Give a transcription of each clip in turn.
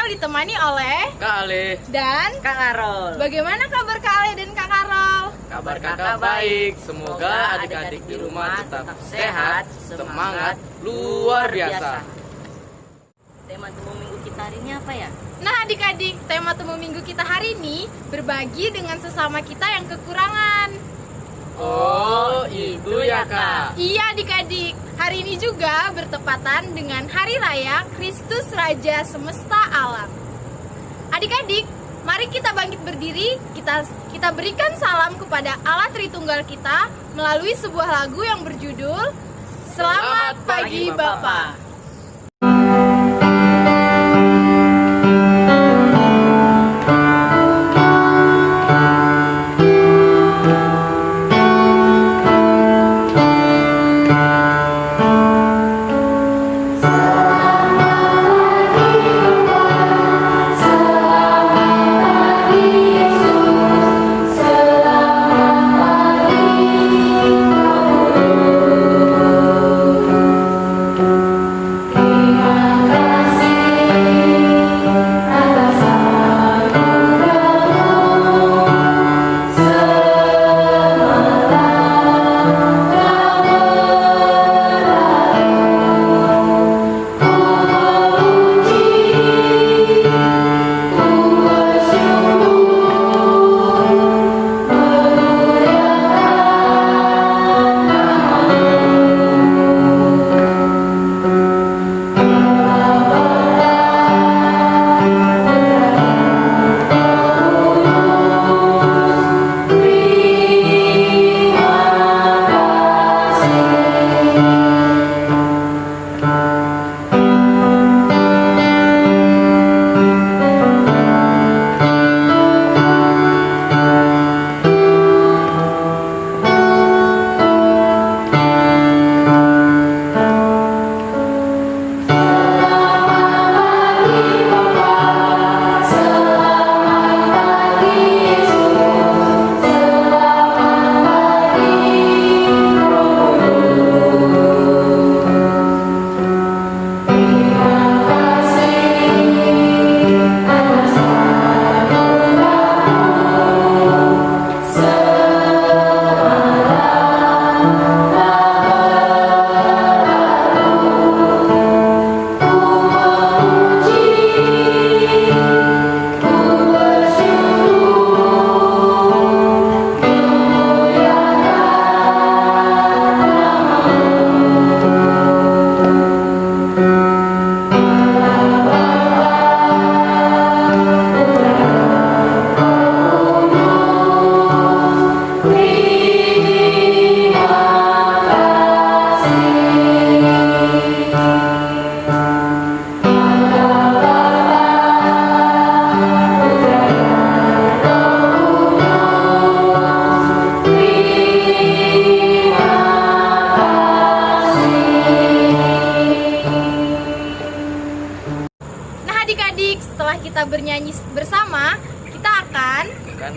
ditemani oleh Kak Ale dan Kak Karol. bagaimana kabar Kak Ale dan Kak Karol? kabar kakak baik. Semoga adik-adik di rumah tetap sehat, semangat, luar biasa. Tema temu minggu kita hari ini apa ya? Nah adik-adik, tema temu minggu kita hari ini berbagi dengan sesama kita yang kekurangan. Oh, itu ya Kak. Iya adik-adik, hari ini juga bertepatan dengan Hari Raya Kristus Raja Semesta Alam. Adik-adik, mari kita bangkit berdiri, kita berikan salam kepada Allah Tritunggal kita melalui sebuah lagu yang berjudul Selamat Pagi Bapa. Adik-adik, setelah kita bernyanyi bersama, kita akan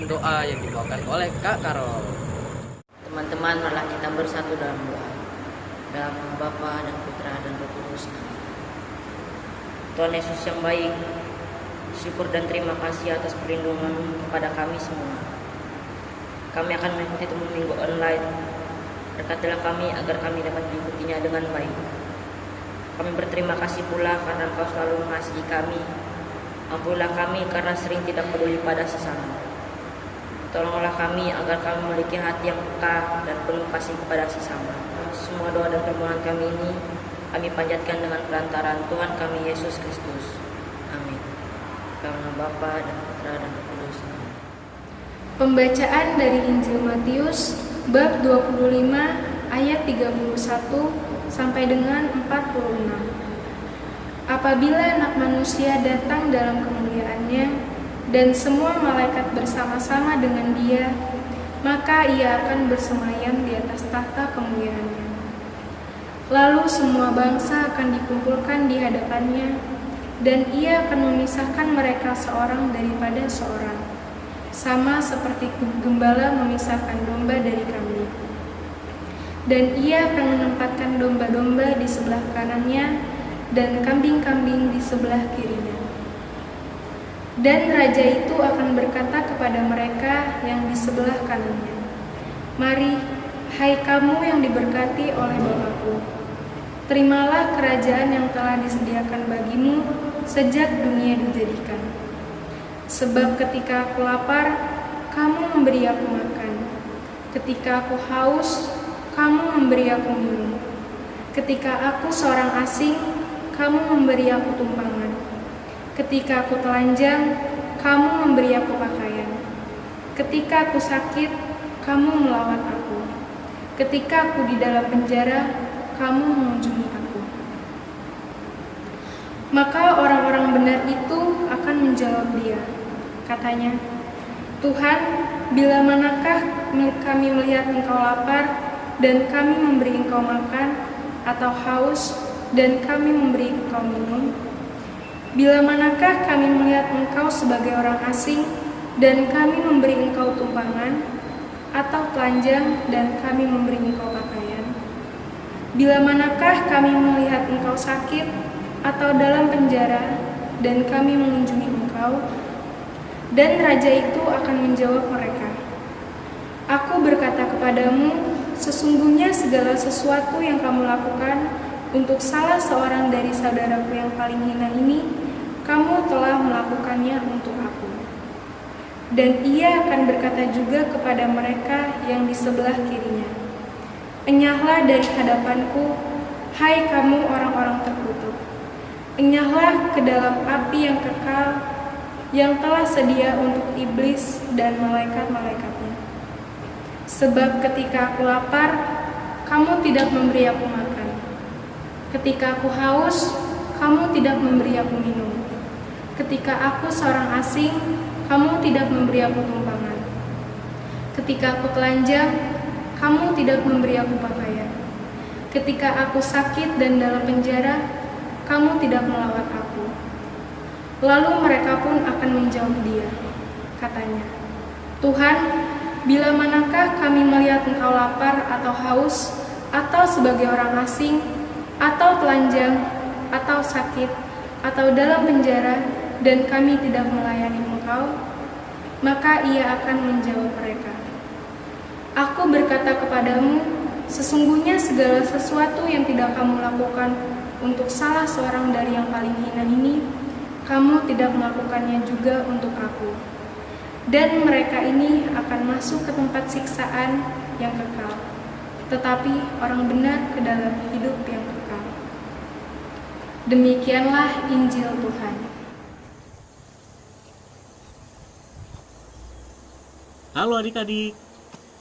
Doa yang dibawakan oleh Kak Karol. Teman-teman, marilah kita bersatu dalam doa. Dalam nama Bapa dan Putra dan Roh Kudus. Amin. Tuhan Yesus yang baik, syukur dan terima kasih atas perlindungan kepada kami semua. Kami akan mengikuti temu minggu online. Berkatilah kami agar kami dapat mengikutinya dengan baik. Kami berterima kasih pula karena Engkau selalu mengasihi kami. Ampunilah kami karena sering tidak peduli pada sesama. Tolonglah kami agar kami memiliki hati yang peka dan penuh kasih kepada sesama. Semua doa dan permohonan kami ini kami panjatkan dengan perantaraan Tuhan kami Yesus Kristus. Amin. Dalam nama Bapa dan Putra dan Roh Kudus. Amin. pembacaan dari Injil Matius bab 25 ayat 31 sampai dengan 46. Apabila Anak Manusia datang dalam kemuliaannya dan semua malaikat bersama-sama dengan Dia, maka Ia akan bersemayam di atas tahta kemuliaannya. Lalu semua bangsa akan dikumpulkan di hadapannya, dan Ia akan memisahkan mereka seorang daripada seorang, sama seperti gembala memisahkan domba dari kambing. Dan Ia akan menempatkan domba-domba di sebelah kanannya dan kambing-kambing di sebelah kirinya. Dan raja itu akan berkata kepada mereka yang di sebelah kanannya, "Mari, hai kamu yang diberkati oleh Bapa-Ku, terimalah kerajaan yang telah disediakan bagimu sejak dunia dijadikan. Sebab ketika aku lapar, kamu memberi aku makan. Ketika aku haus, kamu memberi aku minum. Ketika aku seorang asing, kamu memberi aku tumpangan. Ketika aku telanjang, kamu memberi aku pakaian. Ketika aku sakit, kamu melawat aku. Ketika aku di dalam penjara, kamu mengunjungi aku." Maka orang-orang benar itu akan menjawab dia. Katanya, "Tuhan, bila manakah kami melihat Engkau lapar dan kami memberi Engkau makan, atau haus dan kami memberi Engkau minum? Bila manakah kami melihat Engkau sebagai orang asing dan kami memberi Engkau tumpangan, atau telanjang dan kami memberi Engkau pakaian? Bila manakah kami melihat Engkau sakit atau dalam penjara dan kami mengunjungi Engkau?" Dan raja itu akan menjawab mereka, "Aku berkata kepadamu, sesungguhnya segala sesuatu yang kamu lakukan untuk salah seorang dari saudaraku yang paling hina ini, kamu telah melakukannya untuk aku." Dan ia akan berkata juga kepada mereka yang di sebelah kirinya, "Enyahlah dari hadapanku, hai kamu orang-orang terkutuk. Enyahlah ke dalam api yang kekal, yang telah sedia untuk iblis dan malaikat-malaikatnya. Sebab ketika aku lapar, kamu tidak memberi aku makan. Ketika aku haus, kamu tidak memberi aku minum. Ketika aku seorang asing, kamu tidak memberi aku tumpangan. Ketika aku telanjang, kamu tidak memberi aku pakaian. Ketika aku sakit dan dalam penjara, kamu tidak melawat aku." Lalu mereka pun akan menjawab dia. Katanya, "Tuhan, bila manakah kami melihat Engkau lapar atau haus, atau sebagai orang asing, atau telanjang, atau sakit, atau dalam penjara, dan kami tidak melayani Engkau?" Maka ia akan menjawab mereka, "Aku berkata kepadamu, sesungguhnya segala sesuatu yang tidak kamu lakukan untuk salah seorang dari yang paling hina ini, kamu tidak melakukannya juga untuk aku." Dan mereka ini akan masuk ke tempat siksaan yang kekal, tetapi orang benar ke dalam hidup yang kekal. Demikianlah Injil Tuhan. Halo adik-adik,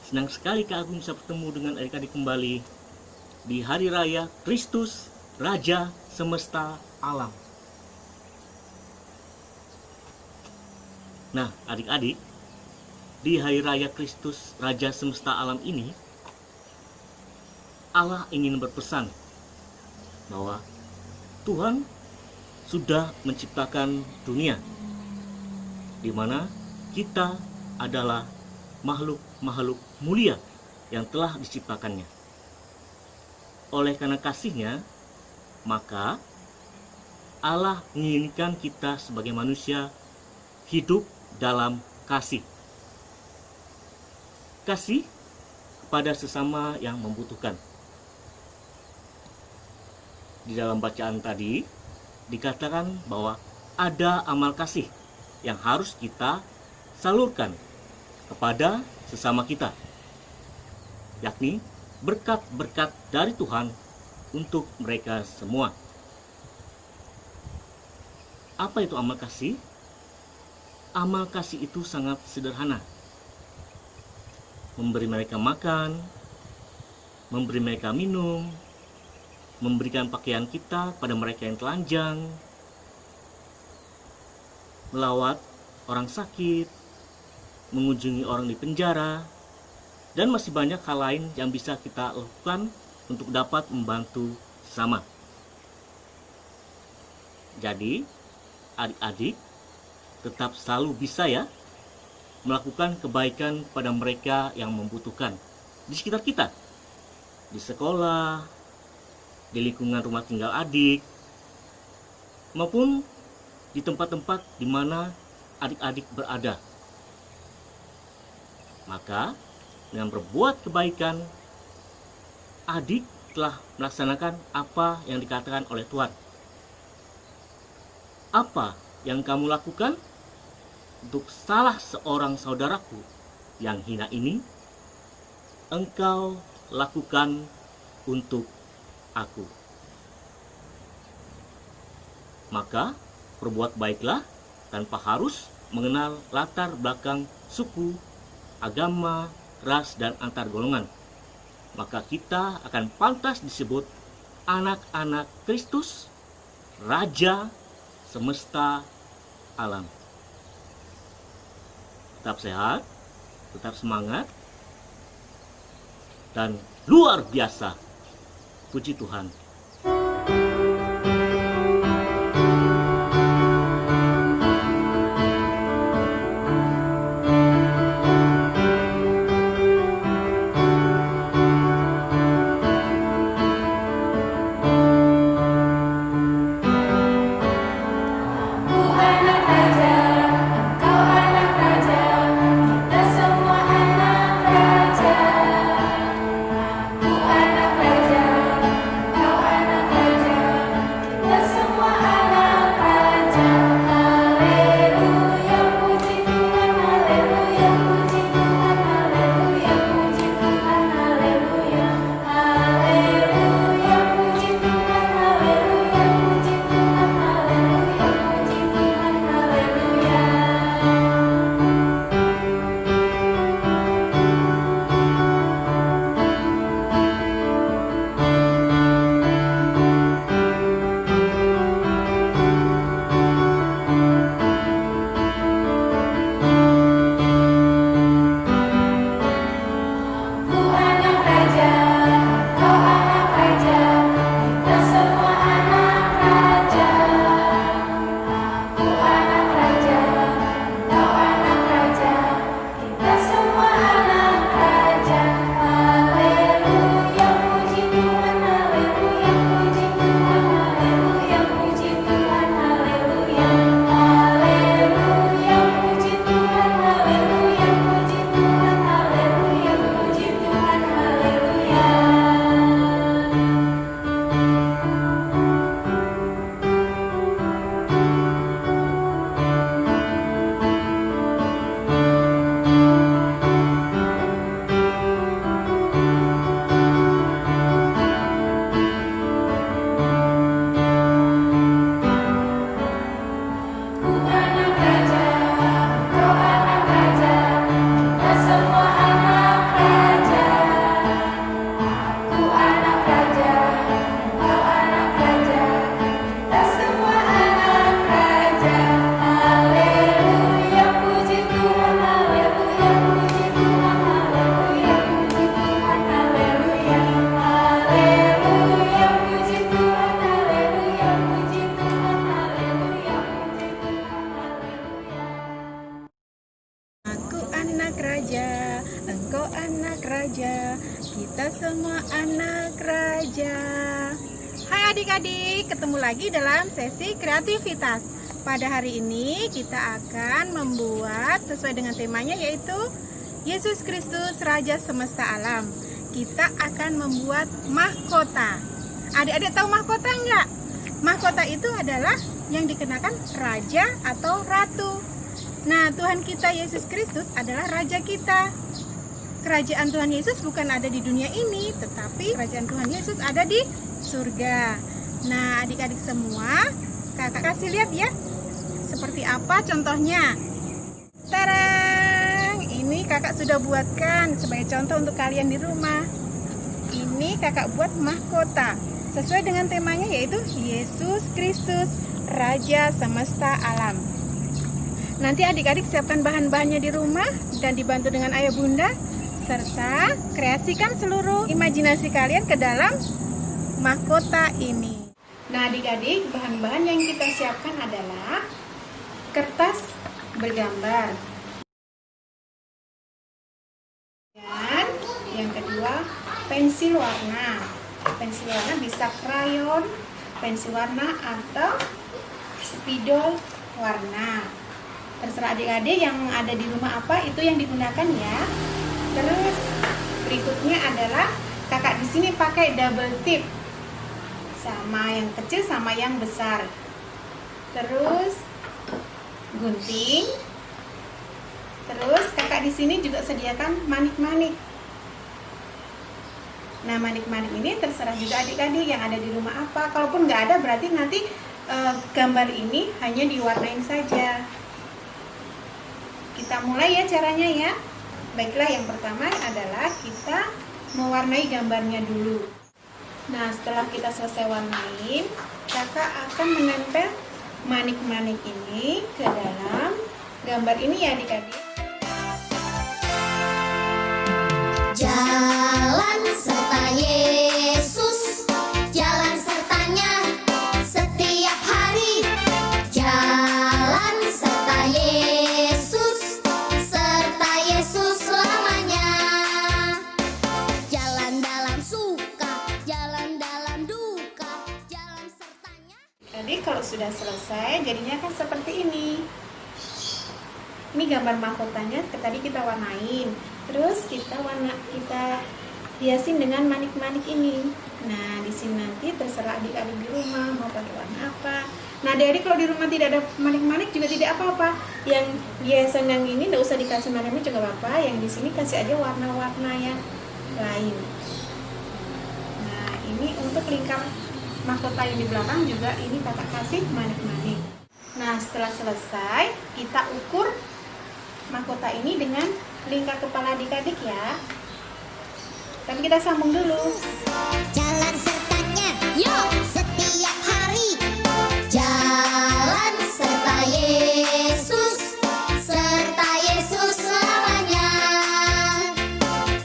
senang sekali Kak Agung bisa bertemu dengan adik-adik kembali di Hari Raya Kristus, Raja Semesta Alam. Nah, adik-adik, di Hari Raya Kristus, Raja Semesta Alam ini, Allah ingin berpesan bahwa Tuhan sudah menciptakan dunia, di mana kita adalah makhluk-makhluk mulia yang telah diciptakannya. Oleh karena kasih-Nya, maka Allah menginginkan kita sebagai manusia hidup dalam kasih. Kasih kepada sesama yang membutuhkan. Di dalam bacaan tadi dikatakan bahwa ada amal kasih yang harus kita salurkan kepada sesama kita, yakni berkat-berkat dari Tuhan untuk mereka semua. Apa itu amal kasih? Amal kasih itu sangat sederhana. Memberi mereka makan, memberi mereka minum, memberikan pakaian kita pada mereka yang telanjang, melawat orang sakit, mengunjungi orang di penjara, dan masih banyak hal lain yang bisa kita lakukan untuk dapat membantu sesama. Jadi, adik-adik tetap selalu bisa ya melakukan kebaikan pada mereka yang membutuhkan di sekitar kita, di sekolah, di lingkungan rumah tinggal adik, maupun di tempat-tempat di mana adik-adik berada. Maka dengan berbuat kebaikan, adik telah melaksanakan apa yang dikatakan oleh Tuhan. Apa yang kamu lakukan untuk salah seorang saudaraku yang hina ini, engkau lakukan untuk aku. Maka berbuat baiklah tanpa harus mengenal latar belakang suku, agama, ras, dan antar golongan. Maka kita akan pantas disebut anak-anak Kristus, Raja semesta alam. Tetap sehat, tetap semangat, dan luar biasa. Puji Tuhan. Kita semua anak raja. Hai adik-adik, ketemu lagi dalam sesi kreativitas. Pada hari ini kita akan membuat sesuai dengan temanya, yaitu Yesus Kristus Raja Semesta Alam. Kita akan membuat mahkota. Adik-adik tahu mahkota enggak? Mahkota itu adalah yang dikenakan raja atau ratu. Nah, Tuhan kita Yesus Kristus adalah raja kita. Kerajaan Tuhan Yesus bukan ada di dunia ini, tetapi kerajaan Tuhan Yesus ada di surga. Nah, adik-adik semua, kakak kasih lihat ya, seperti apa contohnya. Tarang! Ini kakak sudah buatkan sebagai contoh untuk kalian di rumah. Ini kakak buat mahkota, sesuai dengan temanya, yaitu Yesus Kristus, Raja Semesta Alam. Nanti adik-adik siapkan bahan-bahannya di rumah dan dibantu dengan ayah bunda, serta kreasikan seluruh imajinasi kalian ke dalam mahkota ini. Nah adik-adik, bahan-bahan yang kita siapkan adalah kertas bergambar. Dan yang kedua, pensil warna. Pensil warna bisa krayon, pensil warna atau spidol warna. Terserah adik-adik yang ada di rumah apa itu yang digunakan ya. Terus berikutnya adalah kakak di sini pakai double tip, sama yang kecil sama yang besar. Terus gunting. Terus kakak di sini juga sediakan manik-manik. Nah, manik-manik ini terserah juga adik-adik yang ada di rumah apa. Kalaupun nggak ada berarti nanti gambar ini hanya diwarnain saja. Kita mulai ya caranya ya. Baiklah, yang pertama adalah kita mewarnai gambarnya dulu. Nah, setelah kita selesai warnain, kakak akan menempel manik-manik ini ke dalam gambar ini ya adik-adik. Jalan serta Yesus, jalan sertanya setiap hari. Jalan serta Yesus, serta Yesus selamanya. Jalan dalam suka, jalan dalam duka, jalan sertanya. Jadi kalau sudah selesai jadinya kan seperti ini. Ini gambar mahkotanya tadi kita warnain. Terus kita hiasin dengan manik-manik ini. Nah, di sini nanti terserah adik-adik di rumah mau pakai warna apa. Nah, adik-adik kalau di rumah tidak ada manik-manik juga tidak apa-apa. Yang hiasan yang ini tidak usah dikasih manik-manik juga apa-apa. Yang di sini kasih aja warna-warna yang lain. Nah, ini untuk lingkar mahkota yang di belakang juga ini kakak kasih manik-manik. Nah, setelah selesai kita ukur mahkota ini dengan lingkar kepala adik-adik ya. Tapi kita sambung dulu. Jalan sertanya, yuk setiap hari. Jalan serta Yesus, serta Yesus selamanya.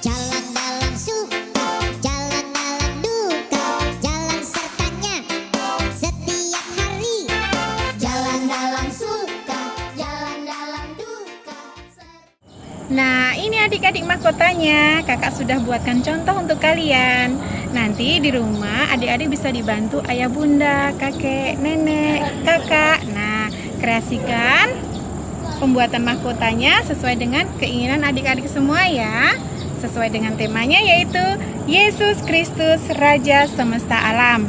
Jalan dalam suka, jalan dalam duka, jalan sertanya setiap hari. Jalan dalam suka, jalan dalam duka. Nah, ini adik-adik mahkotanya. Kakak sudah buatkan contoh untuk kalian. Nanti di rumah adik-adik bisa dibantu ayah bunda, kakek, nenek, kakak. Nah, kreasikan pembuatan mahkotanya sesuai dengan keinginan adik-adik semua ya. Sesuai dengan temanya yaitu Yesus Kristus Raja Semesta Alam.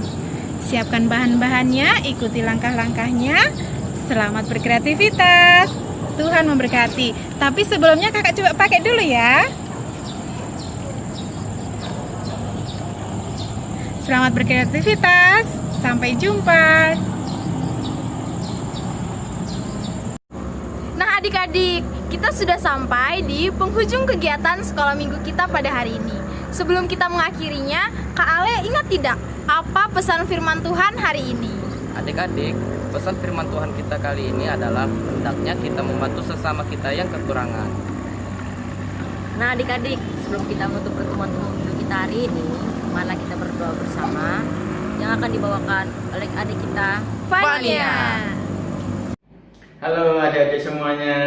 Siapkan bahan-bahannya, ikuti langkah-langkahnya. Selamat berkreativitas. Tuhan memberkati. Tapi sebelumnya kakak coba pakai dulu ya. Selamat berkreativitas. Sampai jumpa. Nah adik-adik, kita sudah sampai di penghujung kegiatan sekolah minggu kita pada hari ini. Sebelum kita mengakhirinya, Kak Ale ingat tidak apa pesan firman Tuhan hari ini? Adik-adik, pesan firman Tuhan kita kali ini adalah hendaknya kita membantu sesama kita yang kekurangan. Nah adik-adik, sebelum kita menutup pertemuan kita hari ini, marilah kita berdoa bersama yang akan dibawakan oleh adik kita, Fania. Halo adik-adik semuanya,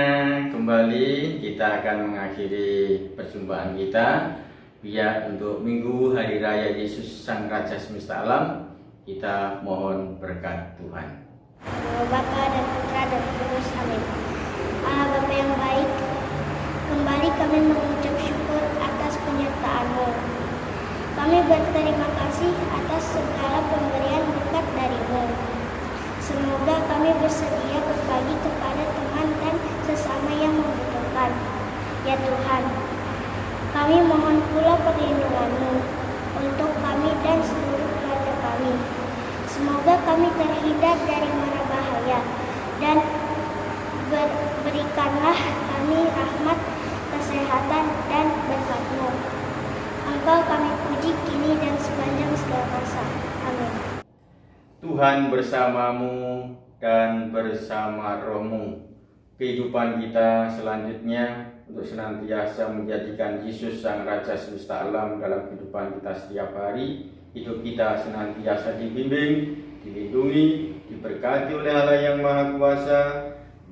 kembali kita akan mengakhiri perjumpaan kita. Biar untuk Minggu Hari Raya Yesus Sang Raja Semesta Alam, kita mohon berkat Tuhan. Bapa dan Putra dan Roh Kudus, amin. Allah Bapa yang baik, kembali kami mengucap syukur atas penyertaan-Mu. Kami berterima kasih atas segala pemberian berkat dari-Mu. Semoga kami bersedia berbagi kepada teman dan sesama yang membutuhkan. Ya Tuhan, kami mohon pula perlindungan-Mu untuk kami dan seluruh keluarga kami. Semoga kami terhindar dari mara bahaya dan berikanlah kami rahmat, kesehatan, dan berkat-Mu. Engkau kami puji kini dan sepanjang segala masa. Amin. Tuhan bersamamu dan bersama rohmu. Kehidupan kita selanjutnya untuk senantiasa menjadikan Yesus Sang Raja Semesta Alam dalam kehidupan kita setiap hari. Hidup kita senantiasa dibimbing, dilindungi, diberkati oleh Allah yang Maha Kuasa,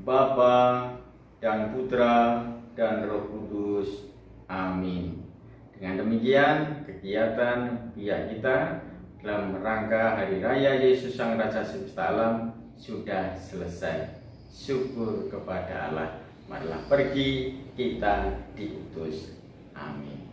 Bapa dan Putra dan Roh Kudus. Amin. Dengan demikian, kegiatan pihak kita dalam rangka Hari Raya Yesus Sang Raja Semesta Alam sudah selesai. syukur kepada Allah. Marilah pergi, kita diutus. Amin.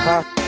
Hah?